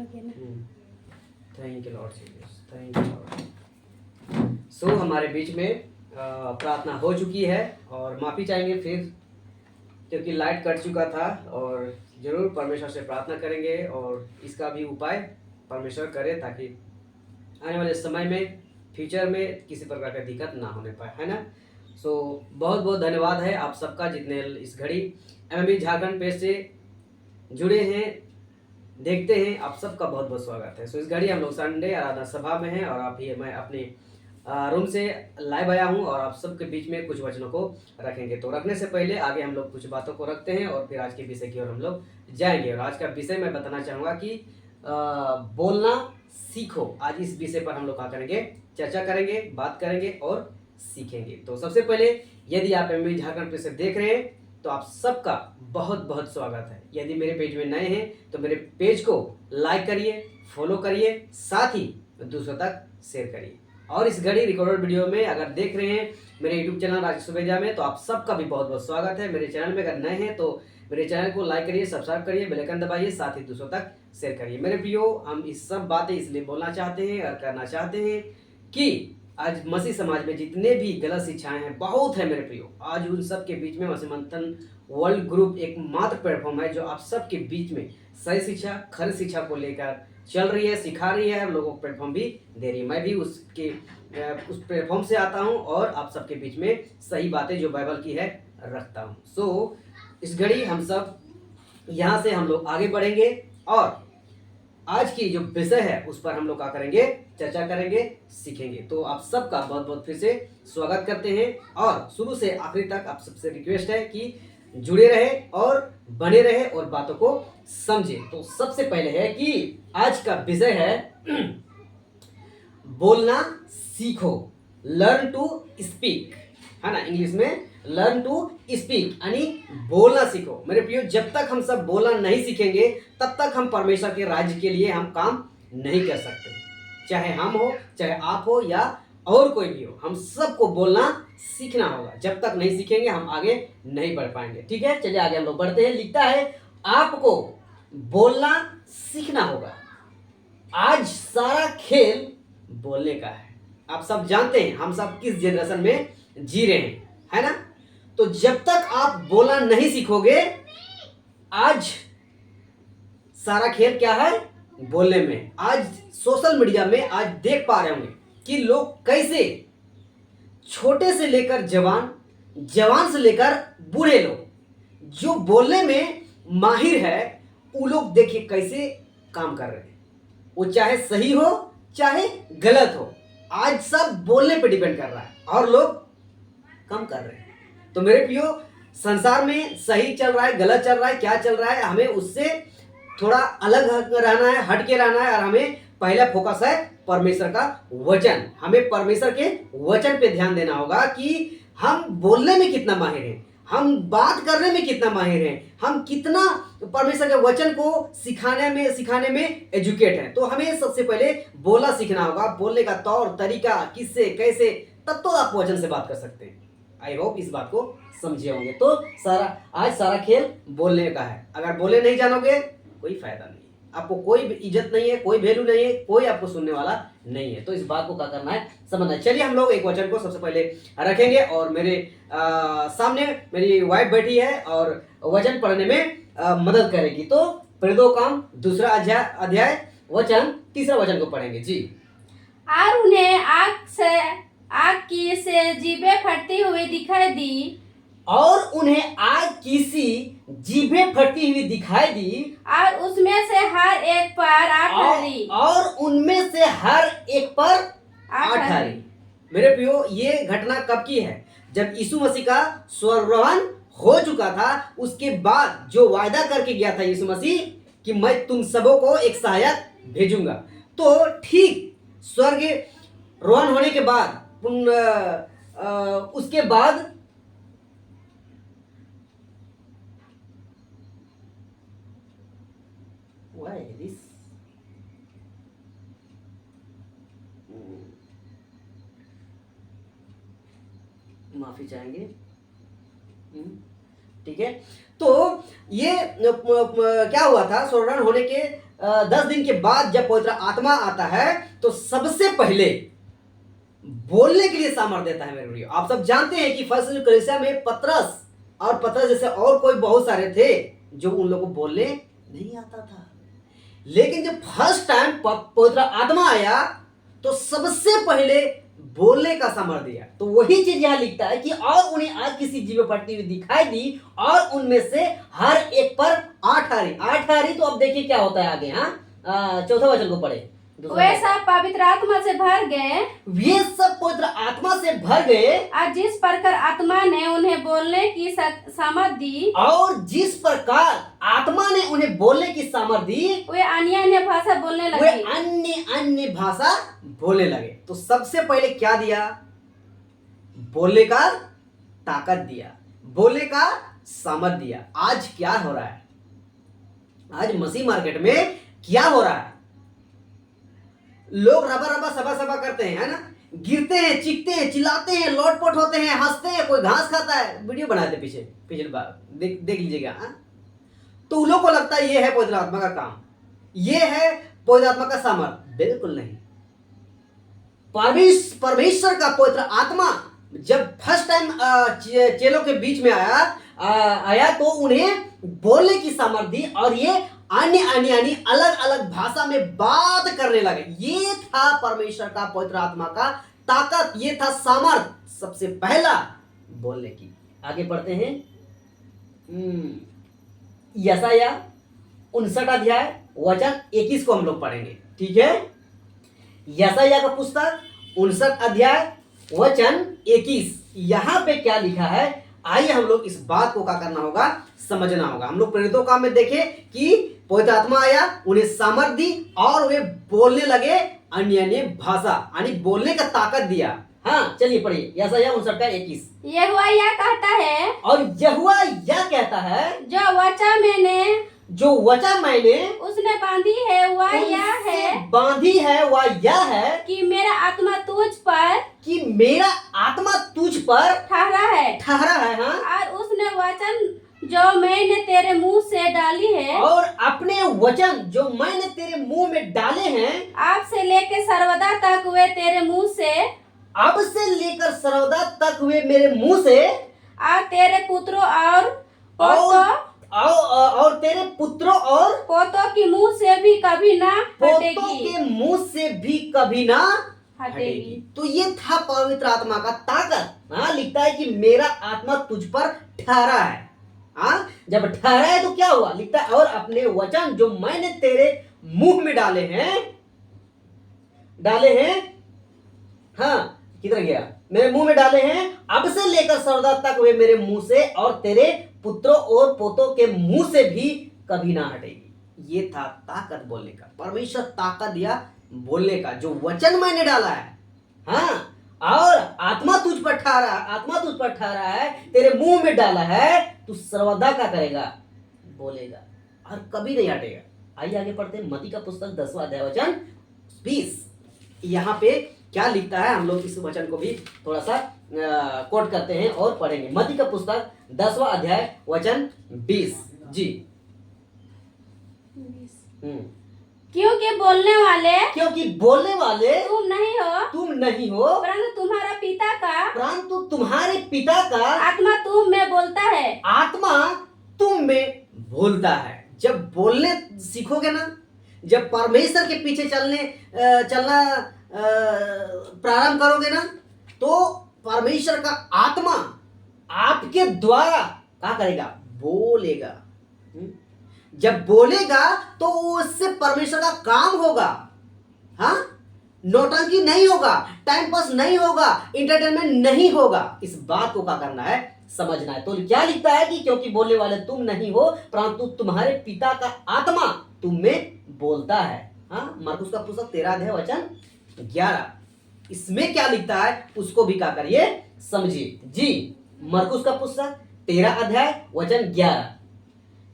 गया ना। Thank you Lord Jesus, thank you Lord. So हमारे बीच में प्रार्थना हो चुकी है और माफ़ी चाहेंगे फिर, क्योंकि लाइट कट चुका था। और ज़रूर परमेश्वर से प्रार्थना करेंगे और इसका भी उपाय परमेश्वर करे, ताकि आने वाले समय में फ्यूचर में किसी प्रकार का दिक्कत ना होने पाए, है ना। सो बहुत बहुत धन्यवाद है आप सबका, जितने इस घड़ी एमएमबी झारखंड पेज से जुड़े हैं, देखते हैं। आप सबका बहुत बहुत स्वागत है। सो इस घड़ी हम लोग संडे आराधना सभा में हैं और आप ही मैं अपने रूम से लाइव आया हूं और आप सबके बीच में कुछ वचनों को रखेंगे। तो रखने से पहले आगे हम लोग कुछ बातों को रखते हैं और फिर आज के विषय की ओर हम लोग जाएंगे। और आज का विषय मैं बताना चाहूँगा कि बोलना सीखो। आज इस विषय पर हम लोग क्या करेंगे, चर्चा करेंगे, बात करेंगे और सीखेंगे। तो सबसे पहले, यदि आप एमएमबी झारखंड पे से देख रहे हैं तो आप सबका बहुत बहुत स्वागत है। यदि मेरे पेज में नए हैं तो मेरे पेज को लाइक करिए, फॉलो करिए, साथ ही दूसरों तक शेयर करिए। और इस घड़ी रिकॉर्डेड वीडियो में अगर देख रहे हैं मेरे यूट्यूब चैनल राजेश सुबेजा में, तो आप सबका भी बहुत बहुत स्वागत है। मेरे चैनल में अगर नए हैं तो मेरे चैनल को लाइक करिए, सब्सक्राइब करिए, बेल आइकन दबाइए, साथ ही दूसरों तक शेयर करिए। मेरे प्रियो, हम इस सब बातें इसलिए बोलना चाहते हैं और करना चाहते हैं कि आज मसीह समाज में जितने भी गलत शिक्षाएं हैं, बहुत है मेरे प्रियो, आज उन सब के बीच में मसीह मंथन वर्ल्ड ग्रुप एक मात्र प्लेटफॉर्म है जो आप सबके बीच में सही शिक्षा, खरी शिक्षा को लेकर चल रही है, सिखा रही है, लोगों को प्लेटफॉर्म भी दे रही है। मैं भी उस प्लेटफॉर्म से आता हूं और आप सबके बीच में सही बातें जो बाइबल की है रखता हूं। सो इस घड़ी हम सब यहाँ से हम लोग आगे बढ़ेंगे और आज की जो विषय है उस पर हम लोग क्या करेंगे, चर्चा करेंगे, सीखेंगे। तो आप सबका बहुत बहुत फिर से स्वागत करते हैं और शुरू से आखिरी तक आप सबसे रिक्वेस्ट है कि जुड़े रहे और बने रहे और बातों को समझे। तो सबसे पहले है कि आज का विषय है बोलना सीखो, लर्न टू स्पीक, है ना। इंग्लिश में लर्न टू स्पीक यानी बोलना सीखो। मेरे प्रियो, जब तक हम सब बोलना नहीं सीखेंगे तब तक हम परमेश्वर के राज्य के लिए हम काम नहीं कर सकते। चाहे हम हो, चाहे आप हो या और कोई भी हो, हम सबको बोलना सीखना होगा। जब तक नहीं सीखेंगे हम आगे नहीं बढ़ पाएंगे। ठीक है, चलिए आगे हम लोग बढ़ते हैं। लिखता है आपको बोलना सीखना होगा। आज सारा खेल बोलने का है। आप सब जानते हैं हम सब किस जनरेशन में जी रहे हैं, है ना। तो जब तक आप बोलना नहीं सीखोगे, आज सारा खेल क्या है, बोलने में। आज सोशल मीडिया में आज देख पा रहे होंगे कि लोग कैसे छोटे से लेकर जवान, जवान से लेकर बूढ़े लोग जो बोलने में माहिर है, वो लोग देखिए कैसे काम कर रहे हैं। वो चाहे सही हो चाहे गलत हो, आज सब बोलने पे डिपेंड कर रहा है और लोग कम कर रहे हैं। तो मेरे प्रियो, संसार में सही चल रहा है, गलत चल रहा है, क्या चल रहा है, हमें उससे थोड़ा अलग रहना है, हट के रहना है। और हमें पहला फोकस है परमेश्वर का वचन। हमें परमेश्वर के वचन पे ध्यान देना होगा कि हम बोलने में कितना माहिर हैं, हम बात करने में कितना माहिर हैं, हम कितना परमेश्वर के वचन को सिखाने में एजुकेट हैं। तो हमें सबसे पहले बोलना सीखना होगा, बोलने का तौर तरीका, किससे कैसे, तब तो आप वचन से बात कर सकते हैं। आई होप इस बात को समझे होंगे। तो आज सारा खेल बोलने का है। अगर बोले नहीं जानोगे कोई फायदा नहीं, आपको कोई इज्जत नहीं है, कोई वैल्यू नहीं है, कोई आपको सुनने वाला नहीं है। तो इस बात को क्या करना है, समझना है। चलिए हम लोग एक वचन को सबसे पहले रखेंगे और मेरे सामने मेरी वाइफ बैठी है और वचन पढ़ने में मदद करेगी। तो प्रेरितों का काम 2 अध्याय वचन 3 वचन को पढ़ेंगे जी। और उन्हें आग की से जीभें फटती हुई दिखाई दी, और उन्हें आग की सी जीभें फटती हुई दिखाई दी, और उसमें से हर एक पर आग ठहरी, और उनमें से हर एक पर आग ठहरी। मेरे प्रियो, ये घटना कब की है, जब यीशु मसीह का स्वर्गारोहण हो चुका था। उसके बाद जो वायदा करके गया था यीशु मसीह कि मैं तुम सबों को एक सहायक भेजूंगा। तो ठीक स्वर्ग रोहण होने के बाद उसके बाद माफी चाहेंगे, ठीक है। तो ये क्या हुआ था, स्वर्गारोहण होने के 10 दिन के बाद जब पवित्र आत्मा आता है तो सबसे पहले बोलने के लिए सामर्थ्य देता है मेरे भाइयों। आप सब जानते हैं कि फर्स्ट कलीसिया में पतरस जैसे और कोई बहुत सारे थे जो उन लोगों को बोलने नहीं आता था, लेकिन जब फर्स्ट टाइम पवित्र आत्मा आया तो सबसे पहले बोलने का सामर्थ्य दिया। तो वही चीज यहां लिखता है कि और उन्हें आज किसी जीव पड़ती हुई दिखाई दी और उनमें से हर एक पर 8 हारी। तो अब देखिए क्या होता है आगे। हाँ, चौथा वचन को पढ़े। वे सब पवित्र आत्मा से भर गए, वे सब पवित्र आत्मा से भर गए और जिस प्रकार आत्मा ने उन्हें बोलने की सामर्थ दी, और जिस प्रकार आत्मा ने उन्हें बोलने की सामर्थ दी वे अन्य भाषा बोलने वे लगे। अन्य भाषा बोलने लगे। तो सबसे पहले क्या दिया? बोलने का ताकत दिया, बोलने का सामर्थ दिया। आज क्या हो रहा है? आज मसीह मार्केट में क्या हो रहा है? लोग रबा सभा करते हैं, है ना, गिरते हैं, चीखते हैं, चिल्लाते हैं, लोटपोट होते हैं, हंसते हैं, कोई घास खाता है, वीडियो बनाते पिछले बार देख लीजिएगा। तो उन लोग को लगता है ये है पवित्र आत्मा का काम, ये है पवित्र आत्मा का सामर्थ। बिल्कुल नहीं। परमेश्वर का पवित्र आत्मा जब फर्स्ट टाइम चेलों के बीच में आया तो उन्हें बोलने की सामर्थ दी और ये अन्य अलग अलग भाषा में बात करने लगे। ये था परमेश्वर का पवित्र आत्मा का ताकत, ये था सामर्थ सबसे पहला बोलने की। आगे पढ़ते हैं। यशायाह 59 अध्याय वचन 21 को हम लोग पढ़ेंगे, ठीक है। यशायाह का पुस्तक 59 अध्याय वचन 21। यहां पे क्या लिखा है? आइए हम लोग इस बात को क्या करना होगा, समझना होगा। हम लोग प्रेरितों काम में देखे कि पवित्र आत्मा आया, उन्हें सामर्थ दी और वे बोलने लगे अन्य भाषा, यानी बोलने का ताकत दिया। हाँ, चलिए पढ़िए यशायाह 59 का 21। यहोवा यह कहता है, और यहोवा यह कहता है, जो वचा मैंने उसने बांधी है वह यह है कि मेरा आत्मा तुझ पर ठहरा है। हाँ, और उसने वचन जो मैंने तेरे मुंह से डाली है, और अपने वचन जो मैंने तेरे मुंह में डाले हैं, अब से लेकर सर्वदा तक वे तेरे मुंह से, अब से लेकर सर्वदा तक वे मेरे मुंह से, और तेरे पुत्रों और तेरे पुत्रों और पोतों के मुंह से भी कभी ना पोतों के मुंह से भी कभी ना हटेगी। तो ये था पवित्र आत्मा का ताकत। हाँ, लिखता है कि मेरा आत्मा तुझ पर ठहरा है। हाँ, जब ठहरा है तो क्या हुआ? लिखता है और अपने वचन जो मैंने तेरे मुंह में डाले हैं। हाँ, किधर गया? मेरे मुंह में डाले हैं, अब से लेकर सर्वदा तक वे मेरे मुंह से और तेरे पुत्रों और पोतों के मुंह से भी कभी ना हटेगी। ये था ताकत बोलने का। परमेश्वर ताकत दिया बोलने का, जो वचन मैंने डाला है। हाँ, और आत्मा तुझ पर ठहरा है, तेरे मुंह में डाला है, तू सर्वदा क्या करेगा? बोलेगा और कभी नहीं हटेगा। आइए आगे पढ़ते हैं मत्ती का पुस्तक 10वां अध्याय वचन 20। यहाँ पे क्या लिखता है, हम लोग इस वचन को भी थोड़ा सा कोट करते हैं और पढ़ेंगे। मत्ती का पुस्तक 10वां अध्याय वचन 20 जी। क्योंकि बोलने वाले तुम नहीं हो, परंतु तुम्हारे पिता का आत्मा तुम में बोलता है। जब बोलने सीखोगे ना, जब परमेश्वर के पीछे चलना प्रारंभ करोगे ना, तो परमेश्वर का आत्मा आपके द्वारा क्या करेगा? बोलेगा। जब बोलेगा तो उससे परमेश्वर का काम होगा। हाँ, नौटंकी नहीं होगा, टाइम पास नहीं होगा, इंटरटेनमेंट नहीं होगा। इस बात को क्या करना है? समझना है। तो क्या लिखता है कि क्योंकि बोलने वाले तुम नहीं हो, परंतु तुम्हारे पिता का आत्मा तुम में बोलता है। हाँ, मरकुस का पुस्तक 13 अध्याय वचन 11। इसमें क्या लिखता है उसको भी क्या करिए, समझिए जी। मरकुस का पुस्तक 13 अध्याय वचन 11।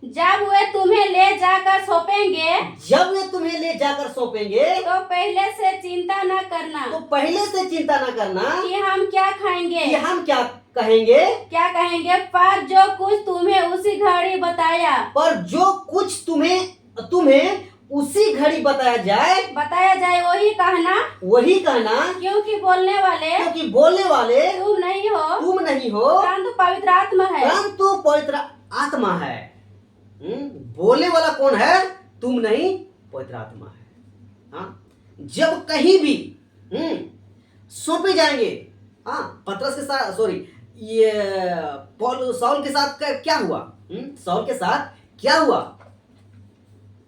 जब वे तुम्हें ले जाकर सौंपेंगे तो पहले से चिंता न करना कि हम क्या कहेंगे, पर जो कुछ तुम्हें उसी घड़ी बताया, पर जो कुछ तुम्हें उसी घड़ी बताया जाए वही कहना, क्योंकि बोलने वाले तुम नहीं हो परंतु पवित्र आत्मा है। पवित्र आत्मा है। बोलने वाला कौन है? तुम नहीं, पवित्र आत्मा है। हाँ, जब कहीं भी सौंपे जाएंगे, हाँ, पतरस के साथ, सॉरी, ये साउल के साथ क्या हुआ? साउल के साथ क्या हुआ?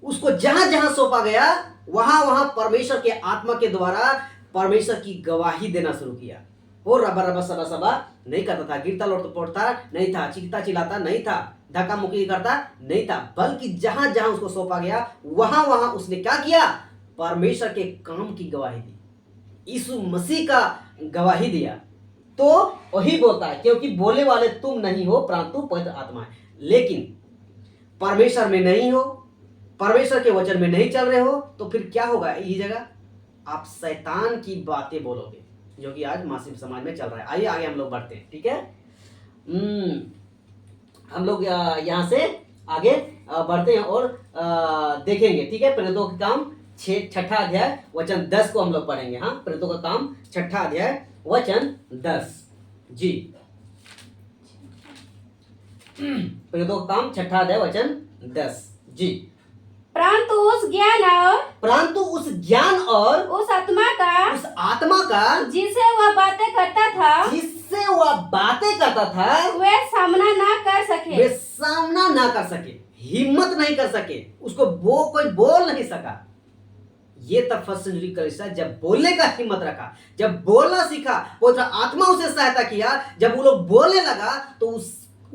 उसको जहां जहां सौंपा गया वहां वहां परमेश्वर के आत्मा के द्वारा परमेश्वर की गवाही देना शुरू किया। वो रबा रबा सबा सबा नहीं करता था, गिरता लौटता नहीं था, चीखता चिल्लाता नहीं था, धक्का मुक्की करता नहीं था, बल्कि जहां जहां उसको सौंपा गया वहां वहां उसने क्या किया? परमेश्वर के काम की गवाही दी, यीशु मसीह का गवाही दिया। तो वही बोलता है, क्योंकि बोलने वाले तुम नहीं हो परंतु पवित्र आत्मा है। लेकिन परमेश्वर में नहीं हो, परमेश्वर के वचन में नहीं चल रहे हो, तो फिर क्या होगा? यही जगह आप शैतान की बातें बोलोगे, जो कि आज मासिक समाज में चल रहा है। आइए आगे हम लोग बढ़ते हैं, ठीक है? हम लोग यहाँ से आगे बढ़ते हैं और देखेंगे, ठीक है? प्रेरितों का काम 6ठा अध्याय वचन 10 को हम लोग पढ़ेंगे। हाँ, प्रेरितों का काम 6ठा अध्याय वचन 10 जी। प्रेरितों का काम 6ठा अध्याय वचन 10 जी। परंतु उस ज्ञान और उस आत्मा का जिससे वह बातें करता था वे सामना ना कर सके, हिम्मत नहीं कर सके, उसको कोई बोल नहीं सका। ये तब फर्स्ट सेंचुरी कलीसिया जब बोलने का हिम्मत रखा, जब बोलना सीखा, पवित्र आत्मा उसे सहायता किया, जब वो लोग बोलने लगा तो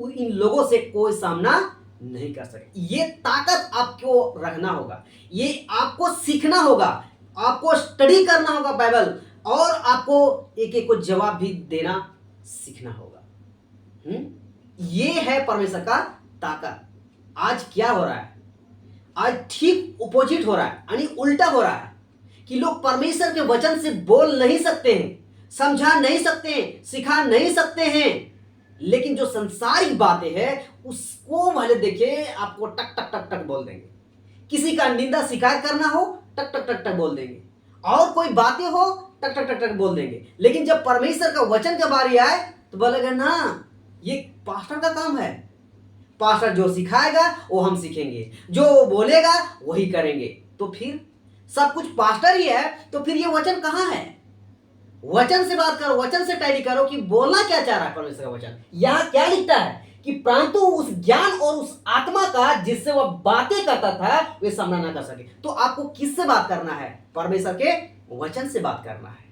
इन लोगों से कोई सामना नहीं कर सके। ये ताकत आपको रखना होगा, ये आपको सीखना होगा, आपको स्टडी करना होगा बाइबल, और आपको एक एक को जवाब भी देना सीखना होगा। ये है परमेश्वर का ताकत। आज क्या हो रहा है? आज ठीक अपोजिट हो रहा है, यानी उल्टा हो रहा है कि लोग परमेश्वर के वचन से बोल नहीं सकते हैं, समझा नहीं सकते हैं, सिखा नहीं सकते हैं। लेकिन जो संसारिक बातें हैं उसको वाले देखिए, आपको टक टक टक टक बोल देंगे। किसी का निंदा शिकायत करना हो टक टक टक टक बोल देंगे, और कोई बातें हो टक टक टक टक बोल देंगे। लेकिन जब परमेश्वर का वचन का बारी आए तो बोलेगा ना, ये पास्टर का काम है, पास्टर जो सिखाएगा वो हम सीखेंगे, जो बोलेगा वही करेंगे। तो फिर सब कुछ पास्टर ही है, तो फिर ये वचन कहाँ है? वचन से बात करो, वचन से टैली करो कि बोलना क्या चाह रहा है परमेश्वर का वचन। यहाँ क्या लिखता है कि परंतु उस ज्ञान और उस आत्मा का जिससे वह बातें करता था वे सामना ना कर सके। तो आपको किससे बात करना है? परमेश्वर के वचन से बात करना है।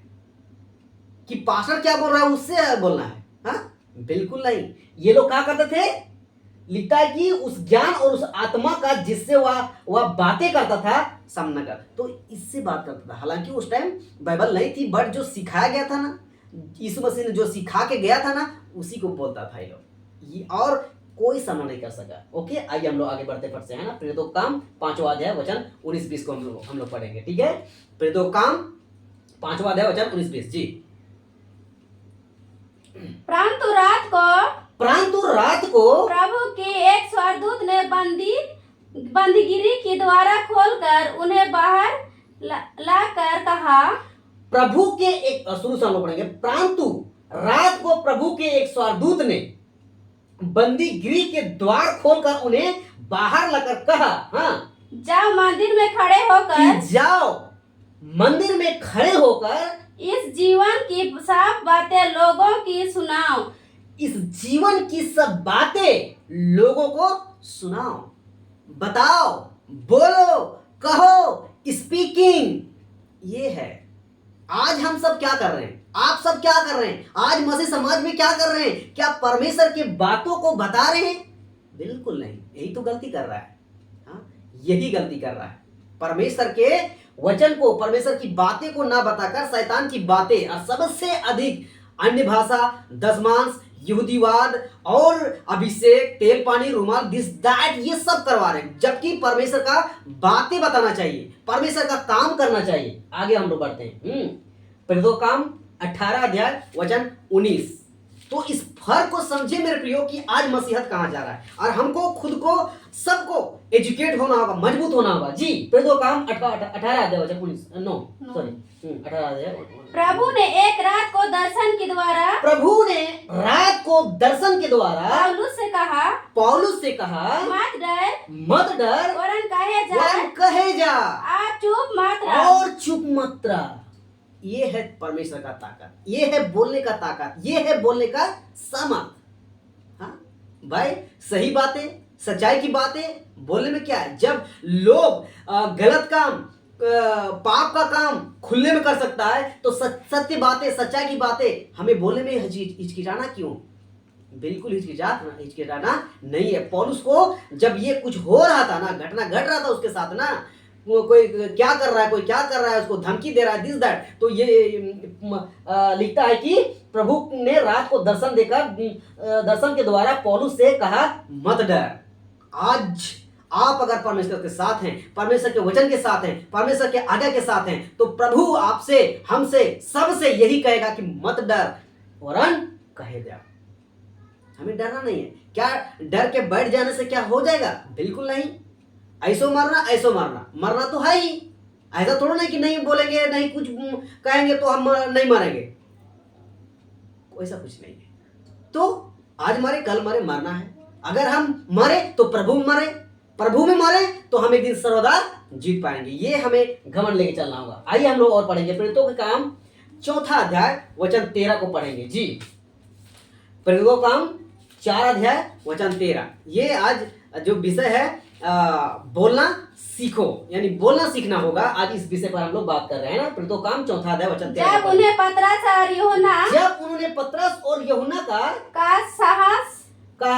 कि पास्टर क्या बोल रहा है उससे बोलना है? हाँ, बिल्कुल नहीं। ये लोग क्या करते थे? लिखता है कि उस ज्ञान और उस आत्मा का जिससे वह बातें करता था सामना कर, तो इससे बात करता था। हालांकि उस टाइम बाइबल नहीं थी, बट जो सिखाया गया था ना, यीशु मसीह ने जो सिखा के गया था ना, उसी को बोलता था ये लोग, और कोई सामना नहीं कर सका। ओके, आइए हम लोग आगे बढ़ते फट से, है ना? प्रेरितों का काम 5वां अध्याय वचन 19-20 को हम लोग पढ़ेंगे, ठीक है? प्रेरितों का काम 5वां अध्याय वचन 19-20 जी। परंतु रात को प्रभु के एक स्वर्गदूत ने बंदीगिरी के द्वारा खोलकर उन्हें बाहर लाकर कहा। प्रभु के एक, शुरू से हम लोग पढ़ेंगे। परंतु रात को प्रभु के एक स्वर्गदूत ने बंदीगिरी के द्वार खोलकर उन्हें बाहर लाकर कहा, हाँ, जाओ मंदिर में खड़े होकर इस जीवन की सब बातें लोगों की सुनाओ। इस जीवन की सब बातें लोगों को सुनाओ, बताओ, बोलो, कहो, स्पीकिंग। ये है आज हम सब क्या कर रहे हैं, आप सब क्या कर रहे हैं, आज मसीह समाज में क्या कर रहे हैं? क्या परमेश्वर की बातों को बता रहे हैं? बिल्कुल नहीं, यही तो गलती कर रहा है। हाँ, यही गलती कर रहा है। परमेश्वर के वचन को, परमेश्वर की बातें को ना बताकर शैतान की बातें, और सबसे अधिक अन्य भाषा, दशमांश, यहूदीवाद और अभिषेक, तेल पानी, रुमाल, दिस दैट, ये सब करवा रहे हैं। जबकि परमेश्वर का बातें बताना चाहिए, परमेश्वर का काम करना चाहिए। आगे हम लोग बढ़ते हैं। प्रेरितों का काम 18 अध्याय वचन 19। तो इस फर्क को समझे मेरे प्रियो कि आज मसीहत कहाँ जा रहा है, और हमको खुद को सबको एजुकेट होना होगा, मजबूत होना होगा। जी प्रेरितों का काम 18 अध्याय वचन 19 9 सॉरी 18 अध्याय। प्रभु ने एक रात को दर्शन के द्वारा प्रभु ने रात को दर्शन के द्वारा पौलुस से कहा मत डर वरन कहे जा और चुप मत रह। ये है परमेश्वर का ताकत, ये है बोलने का ताकत, ये है बोलने का सामर्थ। हाँ भाई, सही बातें, सच्चाई की बातें बोलने में क्या है। जब लोग गलत काम, पाप का काम खुले में कर सकता है, तो सत्य बातें, सच्चाई की बातें हमें बोलने में हिचकिचाना क्यों? बिल्कुल हिचकिचाना नहीं है। पौलुस को जब ये कुछ हो रहा था ना, घटना घट रहा था उसके साथ ना, वो कोई क्या कर रहा है, कोई क्या कर रहा है, उसको धमकी दे रहा है, दिस दैट, तो ये लिखता है कि प्रभु ने रात को दर्शन के द्वारा पौलुस से कहा मत डर। आज आप अगर परमेश्वर के साथ हैं, परमेश्वर के वचन के साथ हैं, परमेश्वर के आज्ञा के साथ हैं, तो प्रभु आपसे, हमसे, सबसे यही कहेगा कि मत डर वरन कहे जा। हमें डरना नहीं है। क्या डर के बैठ जाने से क्या हो जाएगा? बिल्कुल नहीं। ऐसो मारना मरना तो है ही। ऐसा थोड़ा नहीं कि नहीं बोलेंगे, नहीं कुछ कहेंगे तो हम नहीं मरेंगे, ऐसा कुछ नहीं है। तो आज मरे कल मरे, मरना है। अगर हम मरे तो प्रभु में मरे तो हम एक दिन सर्वदा जीत पाएंगे। ये हमें घमंड लेके चलना होगा। आइए हम लोग और पढ़ेंगे प्रेरितों के काम 4 अध्याय वचन 13 को पढ़ेंगे। जी प्रेरितों का काम 4 अध्याय वचन 13। ये आज जो विषय है बोलना सीखो, यानी बोलना सीखना होगा। आज इस विषय पर हम लोग बात कर रहे हैं ना। प्रेरितों का काम 4 अध्याय वचन 13। जब उन्हें पतरस और यूहन्ना का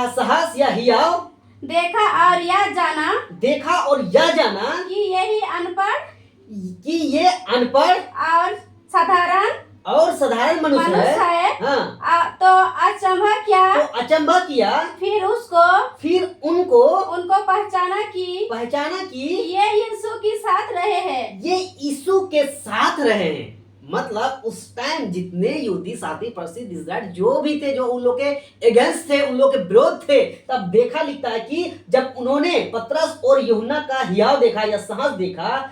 साहस या हियाव देखा और यह जाना कि ये अनपढ़ और साधारण मनुष्य है। हाँ। तो अचंभा किया। फिर उनको पहचाना कि ये यीशु के साथ रहे हैं। मतलब उस टाइम जितने यहूदी साथी प्रसिद्ध इस्राएल जो भी थे, जो उन लोग के अगेंस्ट थे, उन लोग के विरोध थे, तब देखा लिखता है कि जब उन्होंने पतरस और यूहन्ना का हियाव देखा या साहस देखा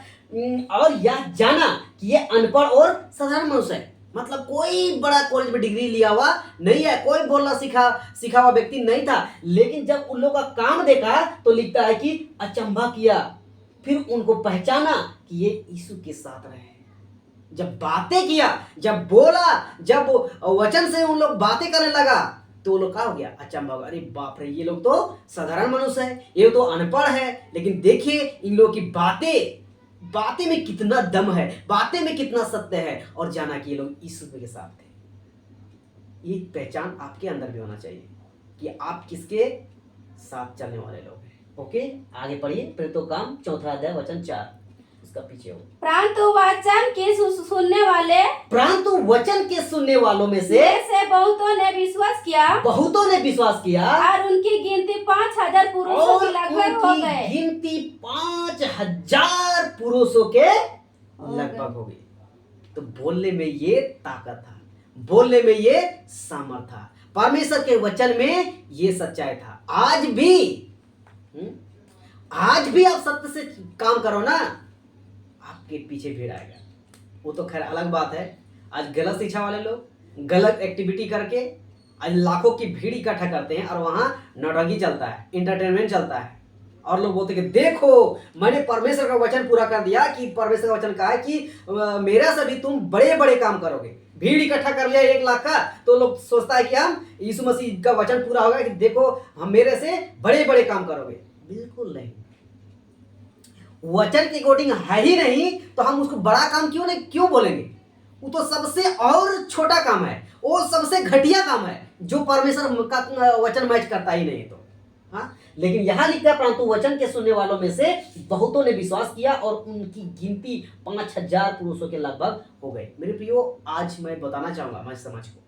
और यह जाना कि ये अनपढ़ और साधारण मनुष्य है। मतलब कोई बड़ा कॉलेज में डिग्री लिया हुआ नहीं है, कोई बोलना सीखा हुआ व्यक्ति नहीं था। लेकिन जब उन लोग का काम देखा तो लिखता है कि अचंभा किया, फिर उनको पहचाना कि ये यीशु के साथ रहे। जब बातें किया, जब बोला, जब वचन से उन लोग बातें करने लगा, तो लोग क्या हो गया? अचंभा हो गया। अरे बाप रे, ये लोग तो साधारण मनुष्य है, ये तो अनपढ़ है, लेकिन देखिए इन लोगों की बातें में कितना दम है, बातें में कितना सत्य है। और जाना कि ये लोग यीशु के साथ थे। ये पहचान आपके अंदर भी होना चाहिए कि आप किसके साथ चलने वाले लोग हैं। ओके, आगे पढ़िए। प्रेरितों का काम 4 अध्याय वचन 4, इसका पीछे हो। परंतु वचन के सुनने वालों में से बहुतों ने विश्वास किया और उनकी गिनती 5,000 पुरुषों के लगभग हो गए। गिनती 5,000 पुरुषों के लगभग हो गई। तो बोलने में ये ताकत था, बोलने में ये सामर्थ था, परमेश्वर के वचन में ये सच्चाई था। आज भी आप सत्य से काम करो ना, आपके पीछे भीड़ आएगा। वो तो खैर अलग बात है। आज गलत शिक्षा वाले लोग गलत एक्टिविटी करके आज लाखों की भीड़ इकट्ठा करते हैं, और वहां नौटंकी चलता है, इंटरटेनमेंट चलता है, और लोग बोलते हैं कि देखो मैंने परमेश्वर का वचन पूरा कर दिया, कि परमेश्वर का वचन कहा है कि मेरा से भी तुम बड़े बड़े काम करोगे। भीड़ इकट्ठा कर लिया 1 लाख का, तो लोग सोचता है कि हम यीशु मसीह का वचन पूरा होगा, कि देखो हम मेरे से बड़े बड़े काम करोगे। बिल्कुल नहीं। वचन के अकॉर्डिंग है ही नहीं, तो हम उसको बड़ा काम क्यों बोलेंगे? वो तो सबसे और छोटा काम है, वो सबसे घटिया काम है, जो परमेश्वर का वचन मैच करता ही नहीं। तो हाँ, लेकिन यहाँ लिखा है परंतु वचन के सुनने वालों में से बहुतों ने विश्वास किया और उनकी गिनती 5,000 पुरुषों के लगभग हो गए। मेरे प्रियो, आज मैं बताना चाहूंगा मैं समाज को,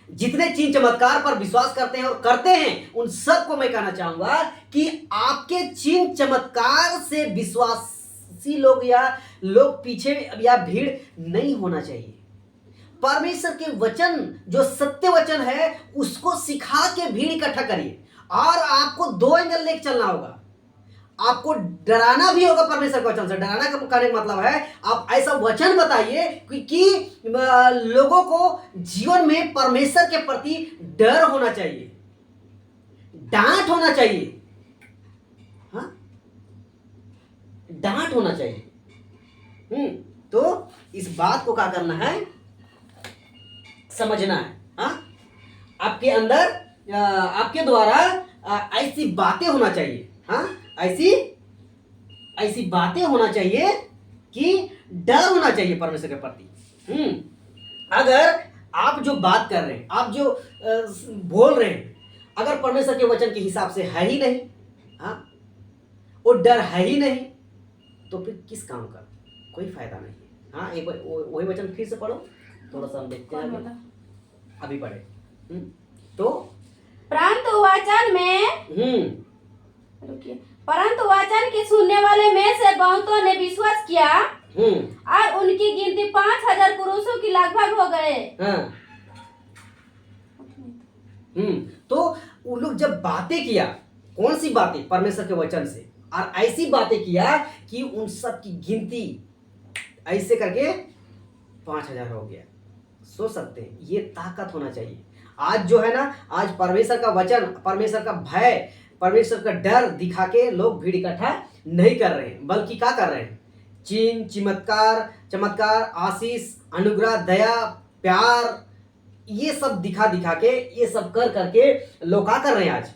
जितने चिन्ह चमत्कार पर विश्वास करते हैं और करते हैं, उन सबको मैं कहना चाहूंगा कि आपके चिन्ह चमत्कार से विश्वासी लोग या लोग पीछे या भीड़ नहीं होना चाहिए। परमेश्वर के वचन जो सत्य वचन है उसको सिखा के भीड़ इकट्ठा करिए। और आपको दो एंगल लेके चलना होगा। आपको डराना भी होगा परमेश्वर के वचन से। डराना का कहने का मतलब है आप ऐसा वचन बताइए कि लोगों को जीवन में परमेश्वर के प्रति डर होना चाहिए, डांट होना चाहिए। हाँ, डांट होना चाहिए। तो इस बात को क्या करना है, समझना है। हाँ, आपके अंदर आपके द्वारा ऐसी बातें होना चाहिए। हाँ, ऐसी बातें होना चाहिए कि डर होना चाहिए परमेश्वर के प्रति। अगर आप जो बात कर रहे हैं, आप जो बोल रहे हैं, अगर परमेश्वर के वचन के हिसाब से है ही नहीं, हाँ, वो डर है ही नहीं, तो फिर किस काम का कोई फायदा नहीं है। हाँ, एक बार वही वचन फिर से पढ़ो, थोड़ा सा हम देखते हैं। अभी पढ़े। तो परंतु वचन में रुकिए, परंतु वचन के सुनने वाले में से बहुतों ने विश्वास किया और उनकी गिनती 5,000 पुरुषों की लगभग हो गए। हाँ। तो उन लोग जब बातें किया, कौन सी बातें, परमेश्वर के वचन से, और ऐसी बातें किया कि उन सब की गिनती ऐसे करके 5,000 हो गया। सोच सकते हैं, ये ताकत होना चाहिए। आज जो है ना, आज परमेश्वर का वचन, परमेश्वर का भय, परमेश्वर का डर दिखा के लोग भीड़ इकट्ठा नहीं कर रहे हैं, बल्कि क्या कर रहे हैं, चिन्ह, चमत्कार, आशीष, अनुग्रह, दया, प्यार, ये सब दिखा के, ये सब कर करके लोग क्या कर रहे हैं, आज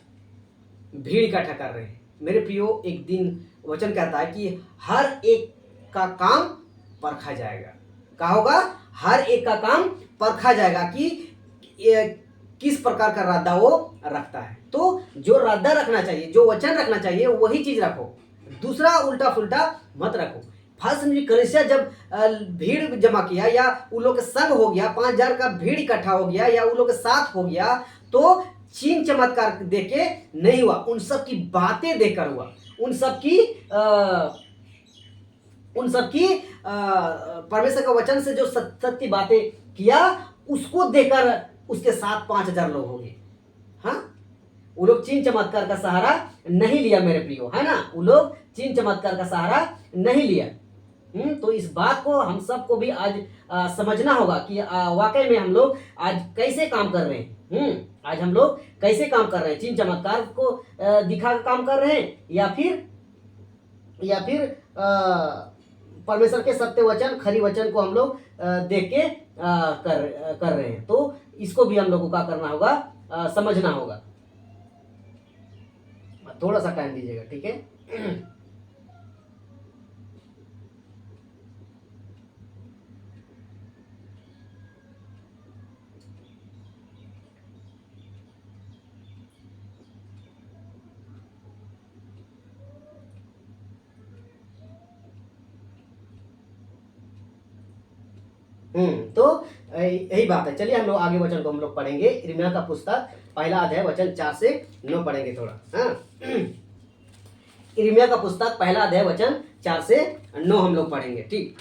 भीड़ इकट्ठा कर रहे हैं। मेरे प्रियो, एक दिन वचन कहता है कि हर एक का काम परखा जाएगा। क्या होगा? हर एक का काम परखा जाएगा कि किस प्रकार का इरादा वो रखता है। तो जो इरादा रखना चाहिए, जो वचन रखना चाहिए, वही चीज रखो, दूसरा उल्टा फुल्टा मत रखो। फर्स्ट कलीसिया जब भीड़ जमा किया या उन लोग के संग हो गया, 5,000 का भीड़ इकट्ठा हो गया या उन लोग के साथ हो गया, तो चिन्ह चमत्कार देके नहीं हुआ, उन सब की बातें देखकर हुआ। उन सब की परमेश्वर का वचन से जो सत्य बातें किया, उसको देखकर उसके साथ 5,000 लोग हो गए। हाँ, वो लोग चिन्ह चमत्कार का सहारा नहीं लिया मेरे प्रियो, है ना, वो लोग चिन्ह चमत्कार का सहारा नहीं लिया। तो इस बात को हम सबको भी आज समझना होगा कि वाकई में हम लोग आज कैसे काम कर रहे हैं। आज हम लोग कैसे काम कर रहे हैं, चिन्ह चमत्कार को दिखा के काम कर रहे हैं या फिर परमेश्वर के सत्य वचन, खरी वचन को हम लोग देख के कर रहे हैं। तो इसको भी हम लोगों को क्या करना होगा, समझना होगा। थोड़ा सा टाइम दीजिएगा, ठीक है। तो यही बात है। चलिए हम लोग आगे वचन को हम लोग पढ़ेंगे। यिर्मयाह का पुस्तक पहला अध्याय वचन 4 से 9 पढ़ेंगे थोड़ा। हाँ, यिर्मयाह का पुस्तक पहला अध्याय वचन 4 से 9 हम लोग पढ़ेंगे, ठीक।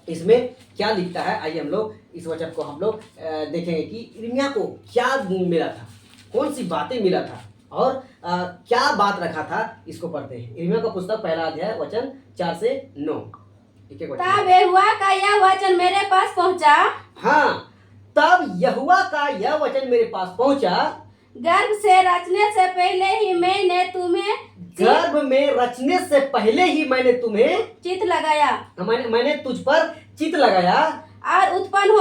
इसमें क्या लिखता है, आइए हम लोग इस वचन को हम लोग देखेंगे कि यिर्मयाह को क्या मिला था, कौन सी बातें मिला था और क्या बात रखा था। इसको पढ़ते हैं। यिर्मयाह का पुस्तक पहला अध्याय वचन 4 से 9। तब यहोवा का यह वचन मेरे पास पहुंचा। हाँ, तब यहोवा का यह वचन मेरे पास पहुंचा। गर्भ से रचने से पहले ही मैंने तुम्हें चित्त लगाया। मैंने तुझ पर चित्त लगाया और उत्पन्न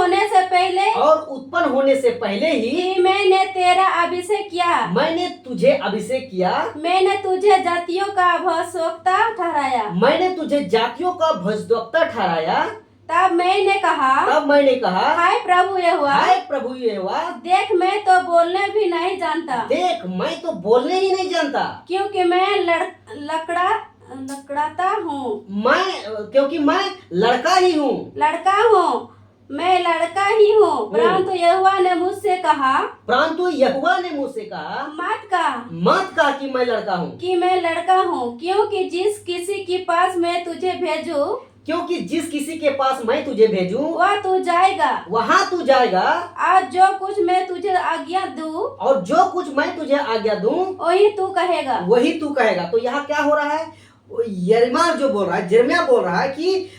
होने से पहले ही मैंने तेरा अभिषेक किया। मैंने तुझे अभिषेक किया। मैंने तुझे जातियों का भविष्यवक्ता ठहराया। तब मैंने कहा, हाय प्रभु यहोवा, देख मैं तो बोलने भी नहीं जानता। क्योंकि मैं लड़खड़ाता हूँ। क्योंकि मैं लड़का ही हूँ। मैं लड़का ही हूँ। परंतु यहोवा ने मुझसे कहा, मत कह कि मैं लड़का हूँ। क्योंकि जिस किसी के पास मैं तुझे भेजूं क्योंकि जिस किसी के पास मैं तुझे भेजूं वह तू जाएगा, वहां तू जाएगा, और जो कुछ मैं तुझे आज्ञा दूं और जो कुछ मैं तुझे आज्ञा दूं वही तू कहेगा। वही तू कहेगा। तो यहाँ क्या हो रहा है, यिर्मयाह जो बोल रहा है, यिर्मयाह बोल रहा है कि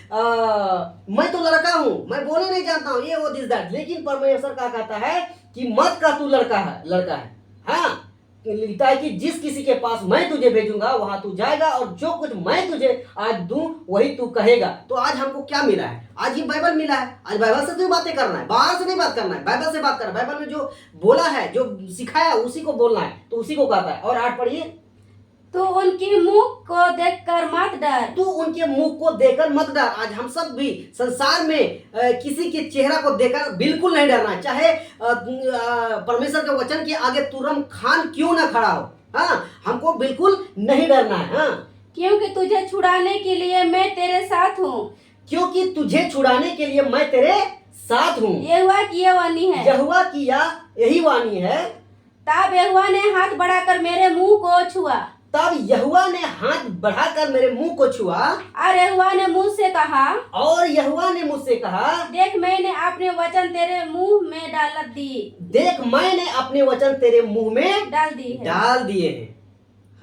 मैं तो लड़का हूँ, मैं बोलना नहीं जानता हूँ, ये वो दिस दैट, लेकिन परमेश्वर क्या कहता है कि मत का तू लड़का है। हाँ, लिखता है कि जिस किसी के पास मैं तुझे भेजूंगा वहां तू जाएगा, और जो कुछ मैं तुझे आज दूं वही तू कहेगा। तो आज हमको क्या मिला है, आज ये बाइबल मिला है, आज बाइबल से तो बातें करना है, बाहर से नहीं बात करना है, बाइबल से बात करना है। बाइबल में जो बोला है, जो सिखाया उसी को बोलना है, तो उसी को कहता है। और 8 पढ़िए, तू उनकी मुख को देखकर मत डर। तू उनके मुख को देखकर मत डर। आज हम सब भी संसार में किसी के चेहरा को देखकर बिल्कुल नहीं डरना है, चाहे परमेश्वर के वचन के आगे तुरंत खान क्यों ना खड़ा हो। हाँ, हमको बिल्कुल नहीं डरना है। हाँ, क्योंकि तुझे छुड़ाने के लिए मैं तेरे साथ हूँ। क्योंकि तुझे छुड़ाने के लिए मैं तेरे साथ हूँ। यहोवा की यह वाणी है। यहोवा की यही वाणी है। तब यहोवा ने हाथ बढ़ाकर मेरे मुंह को छुआ। तब यहोवा ने हाथ बढ़ाकर मेरे मुंह को छुआ, और यहोवा ने मुझसे कहा, और यहोवा ने मुझसे कहा, देख मैंने अपने वचन तेरे मुंह में डाल दी। देख मैंने अपने वचन तेरे मुंह में डाल दी है। डाल दिए हैं।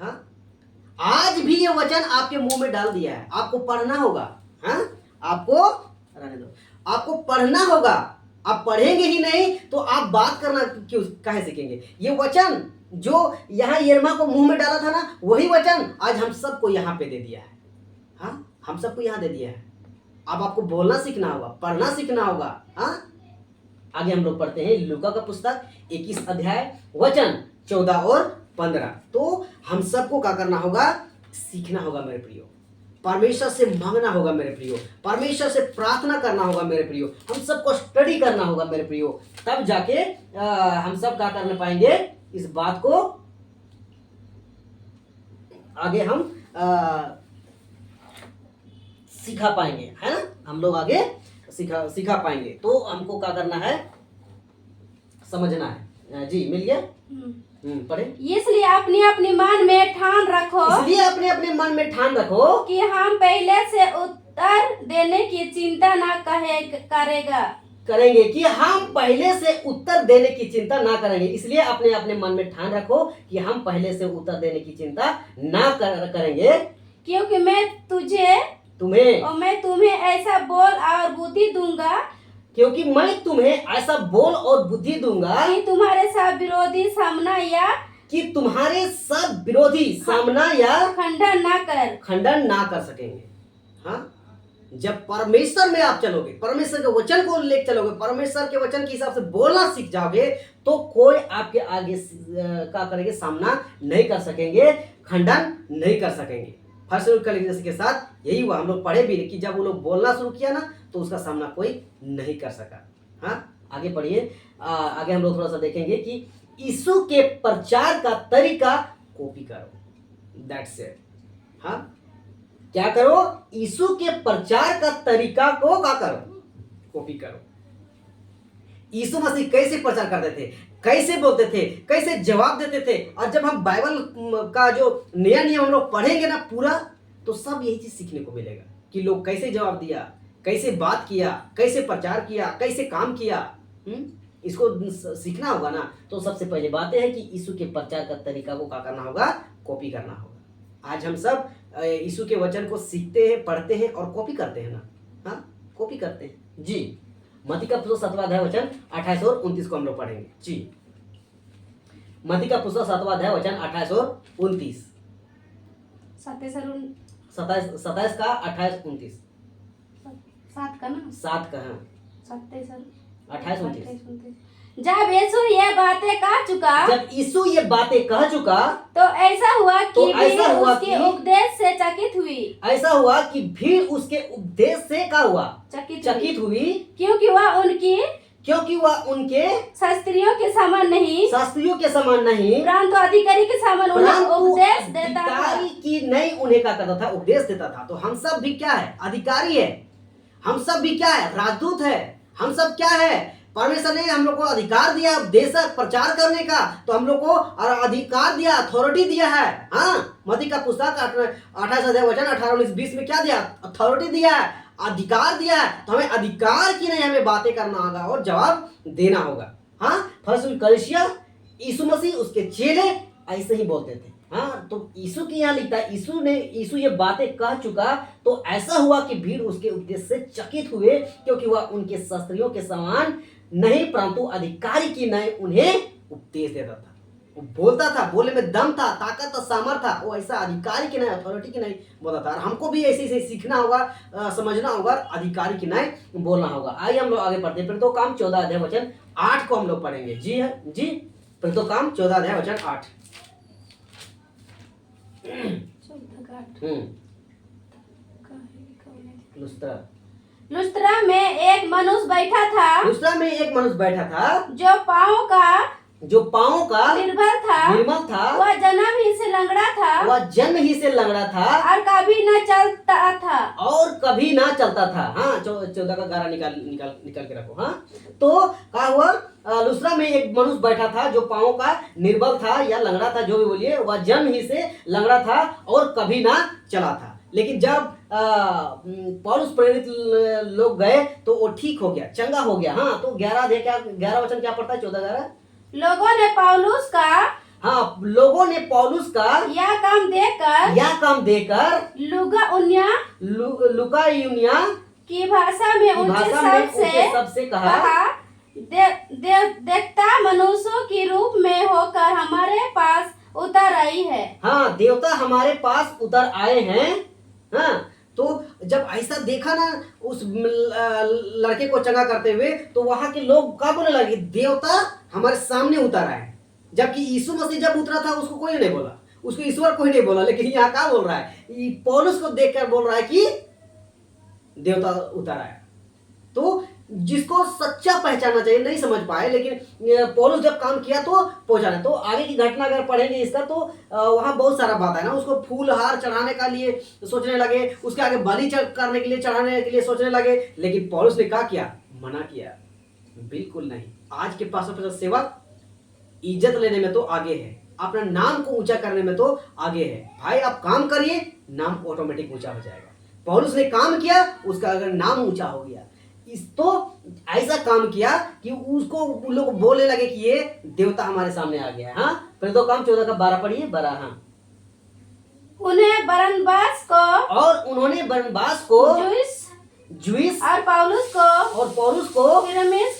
हाँ, आज भी ये वचन आपके मुंह में डाल दिया है। आपको पढ़ना होगा। हाँ, आपको रहने दो, आपको पढ़ना होगा। आप पढ़ेंगे ही नहीं तो आप बात करना क्यों काहे सीखेंगे। ये वचन जो यहाँ यिर्मयाह को मुंह में डाला था ना, वही वचन आज हम सबको यहाँ पे दे दिया है। हाँ, हम सबको यहाँ दे दिया है। अब आपको बोलना सीखना होगा, पढ़ना सीखना होगा। हाँ, आगे हम लोग पढ़ते हैं लूका का पुस्तक 21 अध्याय वचन 14 और 15। तो हम सबको क्या करना होगा, सीखना होगा मेरे प्रियो, परमेश्वर से मांगना होगा मेरे प्रियो, परमेश्वर से प्रार्थना करना होगा मेरे प्रियो, हम सबको स्टडी करना होगा मेरे प्रियो। तब जाके हम सब क्या करने पाएंगे, इस बात को आगे हम सिखा पाएंगे, है ना। हम लोग आगे सिखा पाएंगे। तो हमको क्या करना है, समझना है। जी, मिल गया। पढ़े। इसलिए अपने अपने मन में ठान रखो, इसलिए अपने अपने मन में ठान रखो कि हम पहले से उत्तर देने की चिंता ना करेंगे, कि हम पहले से उत्तर देने की चिंता ना करेंगे। इसलिए अपने अपने मन में ठान रखो कि हम पहले से उत्तर देने की चिंता ना करेंगे, क्योंकि मैं तुम्हें ऐसा बोल और बुद्धि दूंगा, क्योंकि मैं तुम्हें ऐसा बोल और बुद्धि दूंगा कि तुम्हारे सब विरोधी सामना या खंडन ना कर सकेंगे। हाँ, जब परमेश्वर में आप चलोगे, परमेश्वर के वचन को लेकर चलोगे, परमेश्वर के वचन के हिसाब से बोलना सीख जाओगे, तो कोई आपके आगे क्या करेंगे, सामना नहीं कर सकेंगे, खंडन नहीं कर सकेंगे। फर्स्ट के साथ यही हुआ। हम लोग पढ़े भी कि जब वो लोग बोलना शुरू किया ना, तो उसका सामना कोई नहीं कर सका। हाँ, आगे पढ़िए। आगे हम लोग थोड़ा सा देखेंगे कि यीशु के प्रचार का तरीका कॉपी करो। That's it. हाँ, क्या करो, यीशु के प्रचार का तरीका को क्या करो, कॉपी करो। यीशु मसीह कैसे प्रचार करते थे, कैसे बोलते थे, कैसे जवाब देते थे। और जब हम बाइबल का जो नया नियम हम लोग पढ़ेंगे ना पूरा, तो सब यही चीज सीखने को मिलेगा कि लोग कैसे जवाब दिया, कैसे बात किया, कैसे प्रचार किया, कैसे काम किया। इसको सीखना होगा ना। तो सबसे पहले बात है कि यीशु के प्रचार का तरीका को क्या करना होगा, कॉपी करना होगा। आज हम सब यीशु के वचन को सीखते हैं, पढ़ते हैं और कॉपी करते हैं ना। हाँ, कॉपी करते हैं। जी, मत्ती का पुस्तक 7वां अध्याय वचन 28 और 29 को हम लोग पढ़ेंगे। जी, मत्ती का पुस्तक 7वां अध्याय वचन 28 और 29। 27 का 28 29 7 का ना, 7 का, हाँ, 28 29। जब यीशु ये बातें कह चुका, तो ऐसा हुआ कि उसके उपदेश से चकित हुई। ऐसा हुआ कि भीड़ उसके उपदेश से क्या हुआ, चकित हुई, क्योंकि वह उनके शास्त्रियों के समान नहीं, परंतु अधिकारी के समान उन्हें उपदेश देता था। की नहीं, उन्हें क्या करता था, उपदेश देता था। तो हम सब भी क्या है, अधिकारी है। हम सब भी क्या है, राजदूत है। हम सब क्या है, परमेश्वर ने हम लोग को अधिकार दिया देश प्रचार करने का, तो हम लोग को अधिकार दिया, अथॉरिटी दिया है। हाँ, मत्ती का पुस्तक 28 अध्याय वचन 18 19 20 में क्या दिया, अथॉरिटी दिया है। अधिकार दिया है, तो हमें अधिकार की नहीं हमें बातें करना होगा और जवाब देना होगा। हाँ, फर्स्ट कलीसिया, यीशु मसीह, उसके चेले ऐसे ही बोलते थे। हाँ, तो यीशु की यहाँ लिखता है, यीशु ये बातें कह चुका, तो ऐसा हुआ कि भीड़ उसके उपदेश से चकित हुए, क्योंकि वह उनके शास्त्रियों के समान नहीं परंतु अधिकारी की नहीं उन्हें उपदेश देता था। वो बोलता था, बोलने में दम था, ताकत था, सामर्थ था, वो ऐसा अधिकारी की नहीं, अथॉरिटी की नहीं बोलता था। और हमको भी ऐसे ऐसे सीखना होगा, समझना होगा, अधिकारी की नहीं बोलना होगा। आइए हम लोग आगे पढ़ते हैं। प्रेरितों काम 14 अध्याय वचन 8 को हम लोग पढ़ेंगे। जी है जी, प्रेरितों काम 14 अध्याय वचन 8। लुस्त्रा में एक मनुष्य बैठा था, लुस्त्रा में एक मनुष्य बैठा था जो पाँव का निर्बल था, वह जन्म ही से लंगड़ा था, और कभी न चलता था। हाँ, 14 का 11 निकाल के रखो। हाँ, तो क्या हुआ, लुस्त्रा में एक मनुष्य बैठा था जो पाँव का निर्बल था या लंगड़ा था, जो भी बोलिए, वह जन्म ही से लंगड़ा था और कभी ना चला था। लेकिन जब पौलुस प्रेरित लोग गए तो वो ठीक हो गया, चंगा हो गया। हाँ, तो 11 वचन क्या पढ़ता है? 14:11। लोगों ने पौलुस का यह काम देकर लुकाउनिया की भाषा में उनसे सबसे कहा, देवता मनुष्यों के रूप में होकर हमारे पास उतर आई है। हाँ, देवता हमारे पास उतर आए हैं। हाँ, तो जब ऐसा देखा ना उस लड़के को चंगा करते हुए, तो वहां के लोग क्या बोलने लगे, देवता हमारे सामने उतर आए। जबकि यीशु मसीह जब उतरा था उसको कोई नहीं बोला, उसको ईश्वर कोई नहीं बोला, लेकिन यहाँ क्या बोल रहा है, पौलुस को देखकर बोल रहा है कि देवता उतर आया। तो जिसको सच्चा पहचानना चाहिए, नहीं समझ पाए, लेकिन पौलुस जब काम किया तो पहुंचाना। तो आगे की घटना अगर पढ़ेंगे इसका, तो वहां बहुत सारा बात है ना। उसको फूल हार चढ़ाने का लिए सोचने लगे, उसके आगे बलि करने के लिए, चढ़ाने के लिए सोचने लगे, लेकिन पौलुस ने क्या किया? मना किया, बिल्कुल नहीं। आज के पास सेवक इज्जत लेने में तो आगे है, अपना नाम को ऊंचा करने में तो आगे है। भाई आप काम करिए, नाम ऑटोमेटिक ऊंचा हो जाएगा। पौलुस ने काम किया, उसका अगर नाम ऊंचा हो गया, तो ऐसा काम किया कि उसको उन लोग बोलने लगे कि ये देवता हमारे सामने आ गया है। हाँ, प्रेरितों काम 14 का 12 पढ़िए। 12। हाँ, उन्होंने बरनबास को ज्यूस और पौलुस को हिरमेस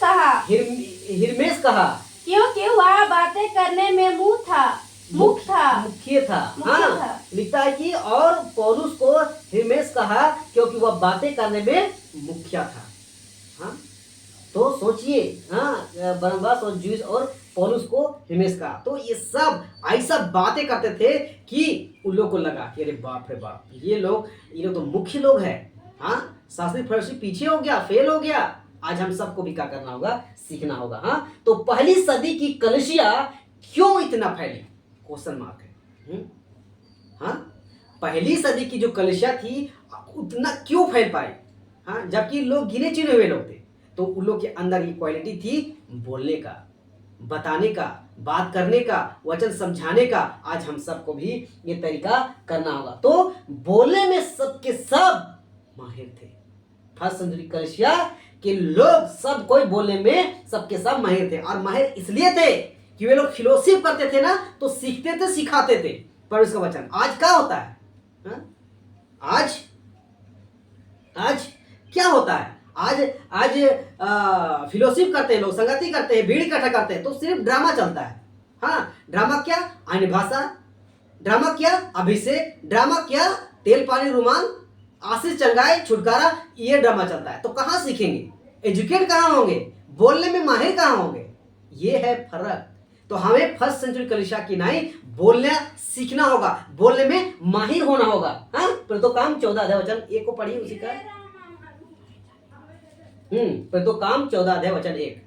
कहा, क्योंकि वह बातें करने में मुख्य था। हाँ, लिखता है कि और पौलुस को हिरमेस कहा क्योंकि वह बातें करने में मुखिया था। हाँ, तो सोचिए, हाँ, बरनबास और ज्यूस और पौलुस को हिरमेस कहा, तो ये सब ऐसा बातें करते थे कि उन लोग को लगा कि अरे बाप रे बाप, ये लोग तो मुख्य लोग हैं। हाँ, शास्त्री फरीसी पीछे हो गया, फेल हो गया। आज हम सबको भी क्या करना होगा? सीखना होगा। हाँ, तो पहली सदी की कलीसिया क्यों इतना फैली? क्वेश्चन मार्क है। हाँ, पहली सदी की जो कलीसिया थी उतना क्यों फैल पाई? हाँ, जबकि लोग गिने चुने हुए लोग थे, तो उन लोग के अंदर ये क्वालिटी थी, बोलने का, बताने का, बात करने का, वचन समझाने का। आज हम सबको भी ये तरीका करना होगा। तो बोलने में सबके सब माहिर थे। फर्स्ट सेंचुरी कलीसिया के लोग सब कोई बोलने में सबके सब माहिर थे, और माहिर इसलिए थे कि वे लोग फेलोशिप करते थे ना, तो सीखते थे, सिखाते थे परमेश्वर का वचन। आज क्या होता है? हाँ? आज क्या होता है? आज फेलोशिप करते हैं लोग, संगति करते हैं, भीड़ इकट्ठा करते हैं, तो सिर्फ ड्रामा चलता है। हाँ, ड्रामा क्या? अन्य भाषा। ड्रामा क्या? अभिषेक। ड्रामा क्या? तेल पानी रुमाल, आशीष चंगाई, छुटकारा। ये ड्रामा चलता है। तो कहाँ सीखेंगे? एजुकेट कहाँ होंगे? बोलने में माहिर कहाँ होंगे? ये है फर्क। तो हमें फर्स्ट सेंचुरी कलीसिया की नहीं, बोलना सीखना होगा, बोलने में माहिर होना होगा। हाँ, प्रेरितों काम 14 अध्याय वचन 1 को पढ़िए उसी का। प्रेरितों काम 14 अध्याय वचन 1।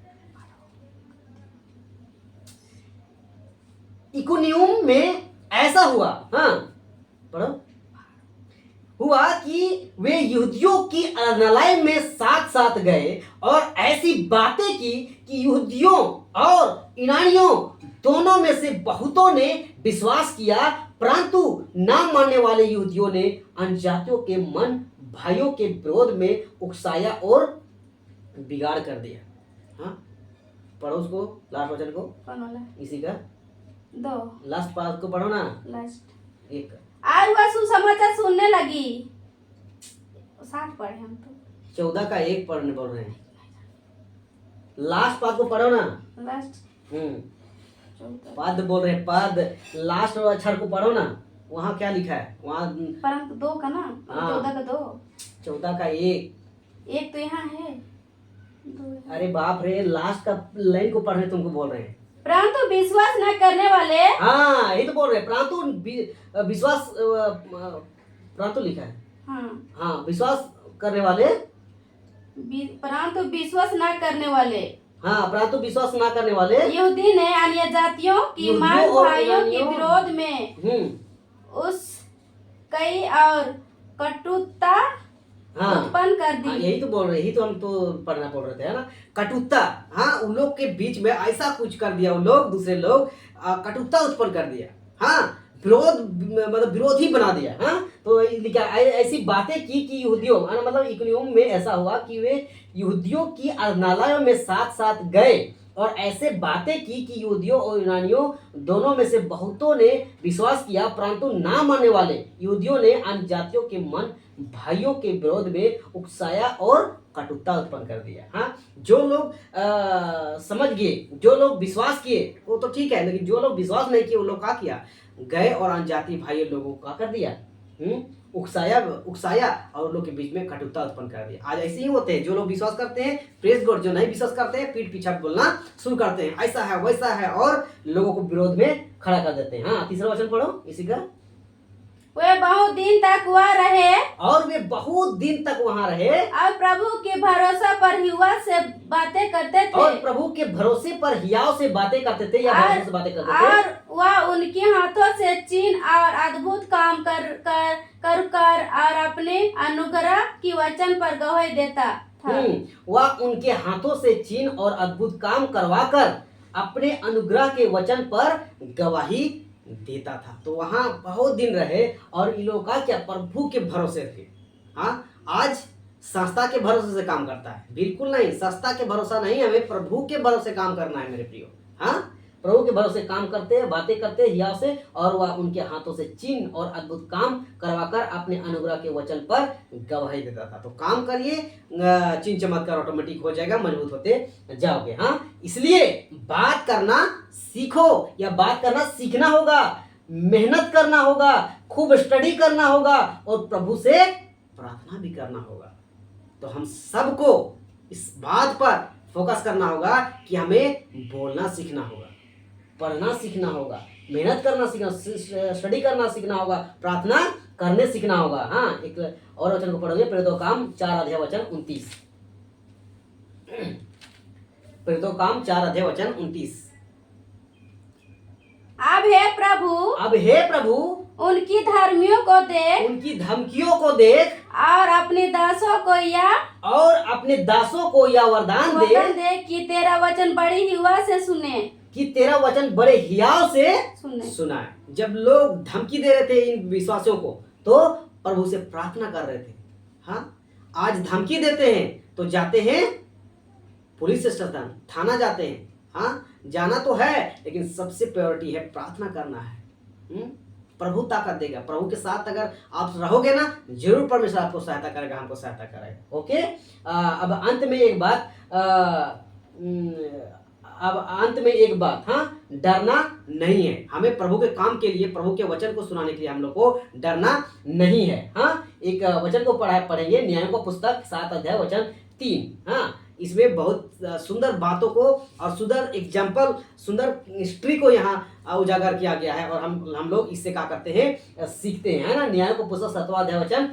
इकुनियुम में ऐसा हुआ, हाँ पढ़ो, हुआ कि वे यहूदियों की आराधनालय में साथ साथ गए और ऐसी बातें की कि यहूदियों और यूनानियों दोनों में से बहुतों ने विश्वास किया। परंतु ना मानने वाले यहूदियों ने अन्यजातियों के मन भाइयों के विरोध में उकसाया और बिगाड़ कर दिया। हाँ, पढ़ो उसको, लास्ट वचन को, कौन वाला? इसी का 2 लास्ट पार्ट को पढ़ो ना, लास्ट। एक। और वह सुसमाचार सुनने लगी। 60 पढ़े हम तो। 14 का 1 पढ़ने बोल रहे हैं, लास्ट पार्ट को पढ़ो ना। लास्ट 14। पद बोल रहे हैं, पद लास्ट अक्षर को पढ़ो ना, वहाँ क्या लिखा है वहाँ। परंतु 2 का ना, हाँ। 14 का 2। 14 का 1। एक तो यहाँ है, 2 यहाँ। अरे बाप रे, लास्ट का लाइन को पढ़ने तुमको बोल रहे हैं। परंतु विश्वास न करने वाले। हाँ, यही तो बोल रहे हैं, विश्वास परंतु लिखा है। हाँ, विश्वास करने वाले। परंतु विश्वास न करने वाले। हाँ, परंतु विश्वास ना करने वाले यहूदी ने अन्य जातियों की यहूदियों मान और भाइयों के यूनानियों- विरोध में उस कई और कटुता हाँ, उत्पन्न कर दी। हाँ, यही तो बोल रहे, यही तो हम तो पढ़ना बोल रहे थे, है ना, कटुता। हाँ, उन लोग के बीच में ऐसा कुछ कर दिया, उन लोग दूसरे लोग कटुता उत्पन्न कर दिया। हाँ, विरोध, मतलब विरोधी बना दिया। हाँ, तो लिखा ऐसी बातें की कि यहूदियों, मतलब इकुनियुम में ऐसा हुआ कि वे यहूदियों की आराधनालयों में साथ साथ गए और ऐसे बातें की कि यहूदियों और यूनानियों दोनों में से बहुतों ने विश्वास किया, परंतु ना मानने वाले यहूदियों ने अन्य जातियों के मन भाइयों के विरोध में उकसाया और कटुता उत्पन्न कर दिया। हाँ, जो लोग समझ गए, जो लोग विश्वास किए वो तो ठीक है, लेकिन जो लोग विश्वास नहीं किए वो लोग क्या किया, गए और अनजाति भाई लोगों को क्या कर दिया, उकसाया और उन लोग के बीच में कटुता उत्पन्न कर दिया। आज ऐसे ही होते हैं, जो लोग विश्वास करते हैं प्रेस गॉड, जो नहीं विश्वास करते हैं पीठ पीछे बोलना शुरू करते हैं, ऐसा है वैसा है, और लोगों को विरोध में खड़ा कर देते हैं। हाँ, तीसरा वचन पढ़ो इसी का। वे बहुत दिन तक वहाँ रहे और वे बहुत दिन तक वहां रहे और प्रभु के भरोसा पर युवा से बातें करते थे। और प्रभु के भरोसे पर हियाव से बातें करते थे या भरोसे से बातें करते थे। और वह उनके हाथों से चिन्ह और अद्भुत काम कर और अपने अनुग्रह की वचन पर गवाही देता था। वह उनके हाथों से चिन्ह और अद्भुत काम करवाकर अपने अनुग्रह के वचन पर गवाही देता था। तो वहां बहुत दिन रहे और इन लोगों का क्या, प्रभु के भरोसे थे। हाँ, आज संस्था के भरोसे से काम करता है, बिल्कुल नहीं, संस्था के भरोसा नहीं, हमें प्रभु के भरोसे काम करना है मेरे प्रियो। हाँ, प्रभु के भरोसे काम करते हैं, बातें करते हैं हियाव से, और वह उनके हाथों से चिन्ह और अद्भुत काम करवाकर अपने अनुग्रह के वचन पर गवाही देता था। तो काम करिए, चिन्ह चमत्कार ऑटोमेटिक हो जाएगा, मजबूत होते जाओगे। हाँ, इसलिए बात करना सीखो, या बात करना सीखना होगा, मेहनत करना होगा, खूब स्टडी करना होगा और प्रभु से प्रार्थना भी करना होगा। तो हम सबको इस बात पर फोकस करना होगा कि हमें बोलना सीखना होगा, पढ़ना सीखना होगा, मेहनत करना सीखना, स्टडी करना सीखना होगा, प्रार्थना करने सीखना होगा। हाँ, एक और वचन को पढ़ोगे, प्रेरितों काम 4 अध्याय वचन 29। प्रेरितों काम 4 अध्याय वचन 29। अब हे प्रभु उनकी धर्मियों को देख, उनकी धमकियों को देख और अपने दासों को यह वरदान दे कि तेरा वचन बड़ी हिवा से सुने, कि तेरा वचन बड़े हियाव से सुने। सुना है। जब लोग धमकी दे रहे थे इन विश्वासियों को, तो प्रभु से प्रार्थना कर रहे थे। हाँ, आज धमकी देते हैं तो जाते हैं पुलिस स्टेशन, थाना जाते हैं। हाँ, जाना तो है, लेकिन सबसे प्रायोरिटी है प्रार्थना करना है। प्रभु ताकत देगा, प्रभु के साथ अगर आप रहोगे ना, जरूर परमेश्वर आपको सहायता करेगा, हमको सहायता करेगा। ओके, अब अंत में एक बात, हाँ, डरना नहीं है। हमें प्रभु के काम के लिए, प्रभु के वचन को सुनाने के लिए हम लोग को डरना नहीं है। हाँ, एक वचन को पढ़ेंगे, न्यायों का पुस्तक 7 अध्याय वचन 3। हाँ, इसमें बहुत सुंदर बातों को और सुंदर एग्जाम्पल, सुंदर हिस्ट्री को यहाँ उजागर किया गया है, और हम लोग इससे क्या करते हैं, सीखते हैं, है ना। न्यायों को पुस्तक 7 अध्याय वचन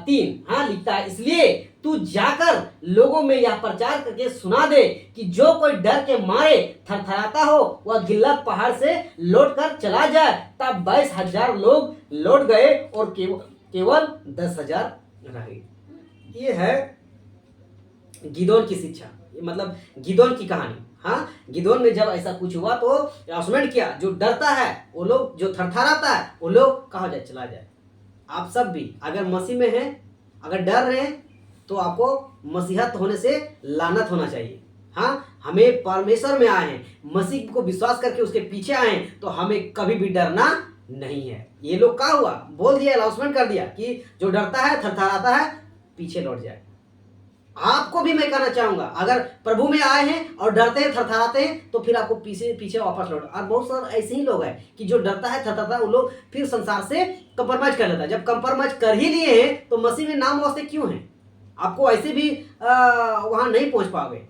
3। हाँ, लिखता है, इसलिए तू जाकर लोगों में यह प्रचार करके सुना दे कि जो कोई डर के मारे थरथराता हो वह गिल्लद पहाड़ से लौट कर चला जाए। तब 22,000 लोग लौट गए और केवल 10,000 रहे। ये है गिदोन की शिक्षा, मतलब गिदोन की कहानी। हाँ, गिदोन में जब ऐसा कुछ हुआ तो अनाउंसमेंट किया, जो डरता है वो लोग, जो थरथराता है वो लोग कहाँ जाए, चला जाए। आप सब भी अगर मसीह में हैं, अगर डर रहे हैं तो आपको मसीहत होने से लानत होना चाहिए। हाँ, हमें परमेश्वर में आए हैं, मसीह को विश्वास करके उसके पीछे आए हैं, तो हमें कभी भी डरना नहीं है। ये लोग क्या हुआ, बोल दिया, अनाउंसमेंट कर दिया कि जो डरता है थरथराता है पीछे लौट जाए। आपको भी मैं कहना चाहूंगा, अगर प्रभु में आए हैं और डरते हैं थरथराते हैं तो फिर आपको पीछे पीछे वापस लौट। और बहुत सारे ऐसे ही लोग हैं कि जो डरता है थरथराता है, वो लोग फिर संसार से कंप्रोमाइज कर लेता है। जब कंप्रोमाइज कर ही लिए हैं तो मसीह में नाम वास्ते क्यों हैं, आपको ऐसे भी वहां नहीं पहुंच पाओगे।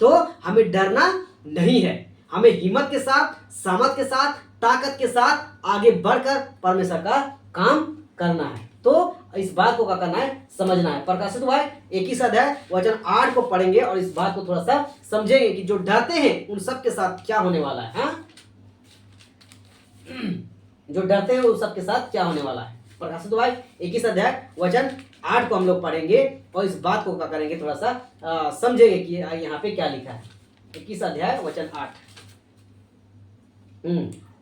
तो हमें डरना नहीं है, हमें हिम्मत के साथ, सामर्थ के साथ, ताकत के साथ आगे बढ़कर परमेश्वर का काम करना है। तो इस बात को क्या करना है, समझना है। प्रकाशित भाई 21 अध्याय वचन 8 को पढ़ेंगे और इस बात को थोड़ा सा समझेंगे कि जो डरते हैं उन सब के साथ क्या होने वाला है। हाँ? जो डरते हैं उन सब के साथ क्या होने वाला है। प्रकाशित भाई 21 अध्याय वचन 8 को हम लोग पढ़ेंगे और इस बात को क्या करेंगे, थोड़ा सा समझेंगे कि यहाँ पे क्या लिखा है। 21 अध्याय वचन 8।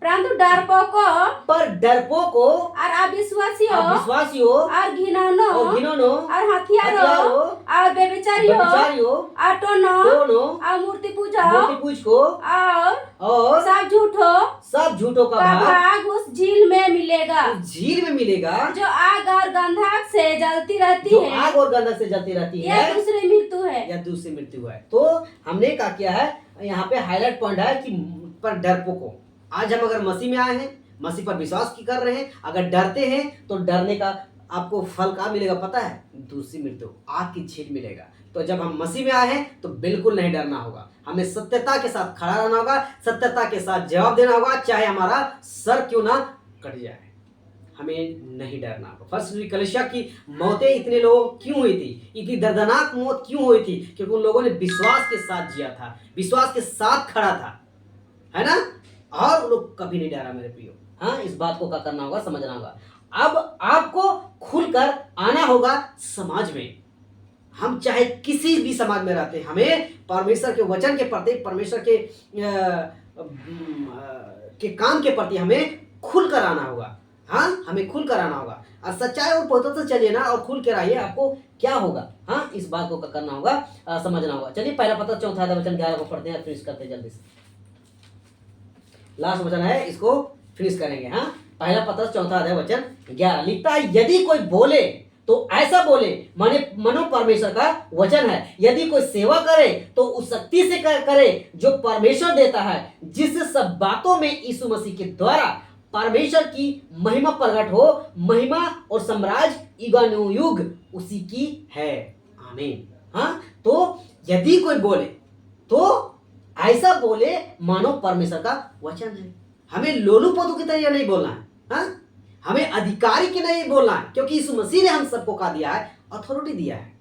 परंतु डरपोकों पर डरपोकों और अविश्वासियों विश्वासियों और घिनौनों और हथियारों और व्यभिचारियों और टोनों और मूर्ति पूजकों और सब झूठों का भाग उस झील में मिलेगा, झील में मिलेगा जो आग और गंधक से जलती रहती है, आग और गंधक से जलती रहती है, यह दूसरी मृत्यु है, या दूसरी मृत्यु है। तो हमने क्या किया है, यहाँ पे हाईलाइट पॉइंट है कि पर डरपोकों। आज हम अगर मसीह में आए हैं, मसीह पर विश्वास की कर रहे हैं, अगर डरते हैं तो डरने का आपको फल क्या मिलेगा पता है, दूसरी मृत्यु, आग की झील मिलेगा। तो जब हम मसीह में आए हैं तो बिल्कुल नहीं डरना होगा, हमें सत्यता के साथ खड़ा रहना होगा, सत्यता के साथ जवाब देना होगा, चाहे हमारा सर क्यों ना कट जाए, हमें नहीं डरना होगा। फर्स्ट कलीसिया की मौतें इतने लोगों क्यों हुई थी, इतनी दर्दनाक मौत क्यों हुई थी, क्योंकि उन लोगों ने विश्वास के साथ जिया था, विश्वास के साथ खड़ा था, है ना, और वो लोग कभी नहीं डरा मेरे प्रियो। हाँ, इस बात को क्या करना होगा, समझना होगा। अब आपको खुलकर आना होगा समाज में। हम चाहे किसी भी समाज में रहते हैं, हमें परमेश्वर के वचन के प्रति, परमेश्वर के काम के प्रति हमें खुलकर आना होगा। हाँ, हमें खुलकर आना होगा और सच्चाई और पवित्रता से चलिए ना, और खुल कर आइए, आपको क्या होगा। हाँ, इस बात को करना होगा, समझना होगा। चलिए पहला पत्र 4 वचन 11 को पढ़ते हैं, फिनिश करते हैं जल्दी से। लास्ट वचन है, इसको फिनिश करेंगे। हाँ, पहला पत्र 4 वचन 11 लिखता है, यदि कोई बोले तो ऐसा बोले माने मनो परमेश्वर का वचन है, यदि कोई सेवा करे तो उस शक्ति से करे जो परमेश्वर देता है, जिससे सब बातों में यीशु मसीह के द्वारा परमेश्वर की महिमा प्रकट हो। महिमा और साम्राज्य युगानुयुग उसी की है, आमीन। हाँ, तो यदि कोई बोले तो ऐसा बोले मानो परमेश्वर का वचन है। हमें लोलू पोतू की तरह नहीं बोलना है। हाँ? हमें अधिकारी की नहीं बोलना है, क्योंकि यीशु मसीह ने हम सबको क्या दिया है, अथॉरिटी दिया है।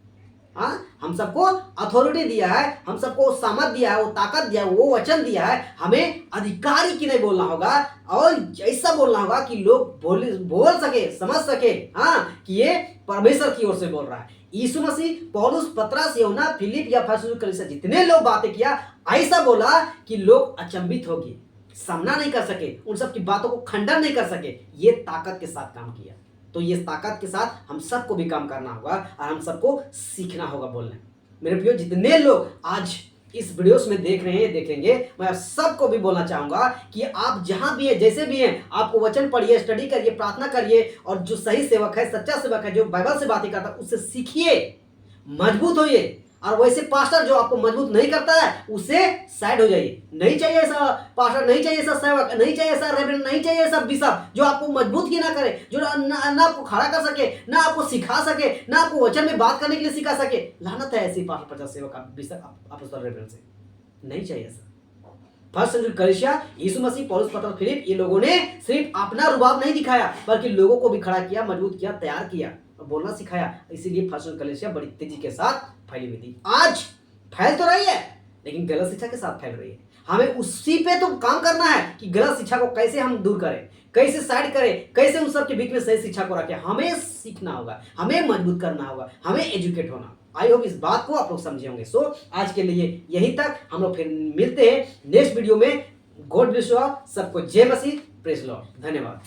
हाँ, हम सबको अथॉरिटी दिया है, हम सबको सामर्थ दिया है, वो ताकत दिया है, वो वचन दिया है। हमें अधिकारी की नहीं बोलना होगा और ऐसा बोलना होगा कि लोग बोल सके, समझ सके, हाँ, कि ये परमेश्वर की ओर से बोल रहा है। यीशु मसीह, पौलुस, पतरस, यूहन्ना, फिलिप या फर्स्ट कलीसिया जितने लोग बातें किया, ऐसा बोला कि लोग अचंभित हो गए, सामना नहीं कर सके, उन सब की बातों को खंडन नहीं कर सके। ये ताकत के साथ काम किया। तो ये ताकत के साथ हम सबको भी काम करना होगा और हम सबको सीखना होगा बोलना। मेरे प्रियो, जितने लोग आज इस वीडियोस में देख रहे हैं, देखेंगे, मैं आप सबको भी बोलना चाहूंगा कि आप जहां भी हैं, जैसे भी हैं, आपको वचन पढ़िए, स्टडी करिए, प्रार्थना करिए, और जो सही सेवक है, सच्चा सेवक है, जो बाइबल से बातें करता है, उससे सीखिए, मजबूत होइए। और वैसे पास्टर जो आपको मजबूत नहीं करता है, उससे साइड हो जाइए। नहीं चाहिए ऐसा पास्टर, नहीं चाहिए ऐसा सेवक, नहीं चाहिए ऐसा रेवरेंड, नहीं चाहिए ऐसा बिशप जो आपको मजबूत ही ना करे, जो ना आपको खड़ा कर सके, ना आपको सिखा सके, ना आपको वचन में बात करने के लिए सिखा सके। लानत है ऐसी पास्टर, पचास सेवक, बिशप, अपोस्तल, रेवरेंड से। नहीं चाहिए ऐसा। फर्स्ट सेंचुरी कलीसिया, यीशु मसीह, पौलुस, पतरस, फिलिप, ये लोगों ने सिर्फ अपना रुबाब नहीं दिखाया, बल्कि लोगों को भी खड़ा किया, मजबूत किया, तैयार किया, बोलना सिखाया। इसीलिए फर्स्ट सेंचुरी कलीसिया बड़ी तेजी के साथ फैली हुई थी। आज फैल तो रही है, लेकिन गलत शिक्षा के साथ फैल रही है। हमें उसी पे तो काम करना है कि गलत शिक्षा को कैसे हम दूर करें, कैसे साइड करें, कैसे उन सब के बीच में सही शिक्षा को रखें। हमें सीखना होगा, हमें मजबूत करना होगा, हमें एजुकेट होना। आई होप इस बात को आप लोग समझे होंगे। सो आज के लिए यहीं तक, हम लोग फिर मिलते हैं नेक्स्ट वीडियो में। गॉड ब्लेस यू ऑल, सबको जय मसीह, प्रेज लॉर्ड, धन्यवाद।